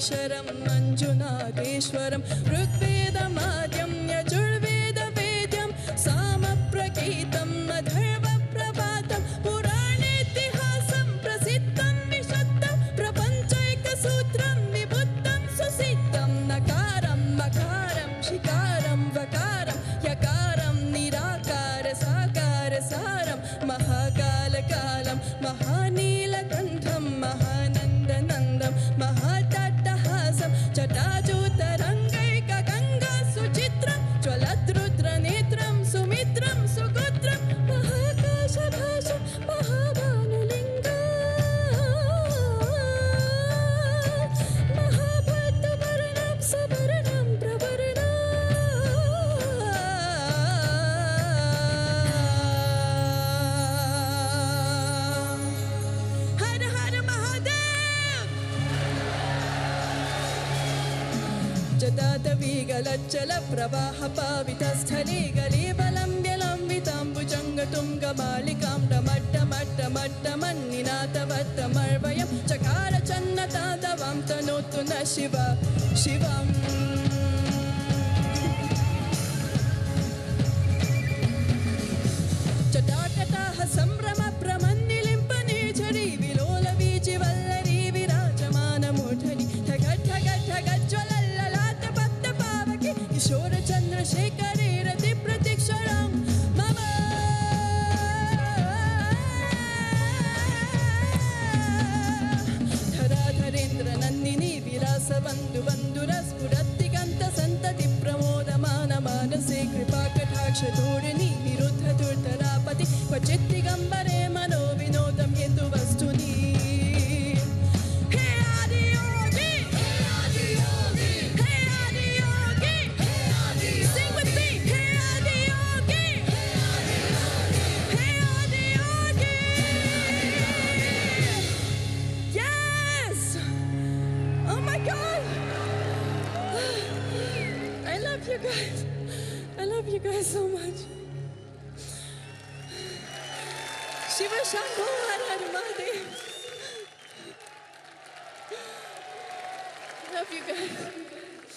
अक्षरं मञ्जुनाथेश्वरं ऋग्वेदमाद्यं यजुर्वेदवेद्यं सामप्रगीतं अथर्वप्रभातं पुराणेतिहासं प्रसिद्धं विशुद्धं प्रपञ्चैकसूत्रं विबुद्धं सुसिद्धं नकारं मकारं शिकारं वकारं यकारं निराकार साकार सारं महाकालकालं महानीलकण्ठं महानन्दनन्दं महाट्टहासं जटाजूतरङ्गैकगङ्गा सुचित्रं ज्वलद्रुद्रनेत्रं सुमित्रं सुगोत्रं महाकाशभाषं महाभानुलिङ्गं महाभक्तवर्णं सवर्णं प्रवर्णम् हर हर महादेव जटाटवीगलच्चलप्रवाहपावितस्थले गलेबलम्ब्यलम्बिताम्बुजङ्गतुङ्गमालिकां डमट्टमट्टमट्टमन्निनाथवट्टमर्वयं चकारचन्नतादवां तनोतु न शिव शिवम् जटाकटाः सम्भ्रमप्रमन्निलिम्पनेचरी विलोलवीचिवल्लरी विराजमानमूर्धनि ठग ठग ठग ज्वलल्ललाटपट्टपावके किशोरचन्द्रशेखरे रतिप्रतीक्षरां मम धराधरेन्द्रनन्दिनी विलासबन्धुबन्धुरस्फुरद्दिगन्तसन्तति प्रमोदमानमानसे कृपाकटाक्षधूरिणी विरुद्धधुर्धरापति क्वचित् दिगम्बरे मनोविनोदं हेतुवस्तुनि हे आदियोगी हे आदियोगी हे आदियोगी हे Adiyogi Sing with me hey Adiyogi hey Adiyogi Yes Oh my God I love you guys I love you guys so much Shiva Shambho Har Har Mahadev. Love you guys.